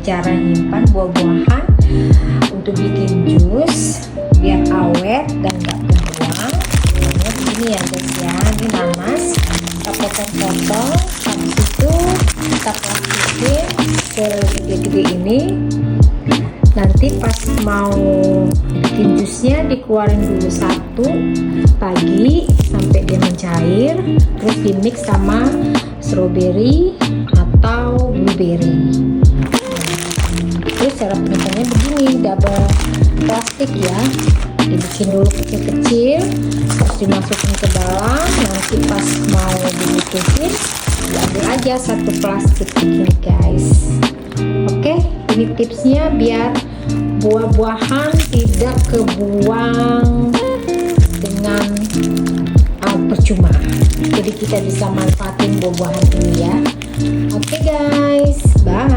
cara nyimpan buah-buahan untuk bikin jus biar awet dan gak kebuang. Nah, begini ya guys ya, ini nanas kita potong-potong, habis itu kita plastikin segede-gede ini. Nanti pas mau bikin jusnya dikeluarin dulu satu pagi sampai dia mencair, terus dimix sama strawberry atau blueberry. Terus cara penyimpanan begini, double plastik ya, dibikin dulu kecil-kecil, terus dimasukin ke dalam. Nanti pas mau dibutuhin diambil aja satu plastik begini guys. Oke, ini tipsnya biar buah-buahan tidak kebuang dengan percuma. Jadi kita bisa manfaatin buah-buahan ini ya. Oke guys, bye.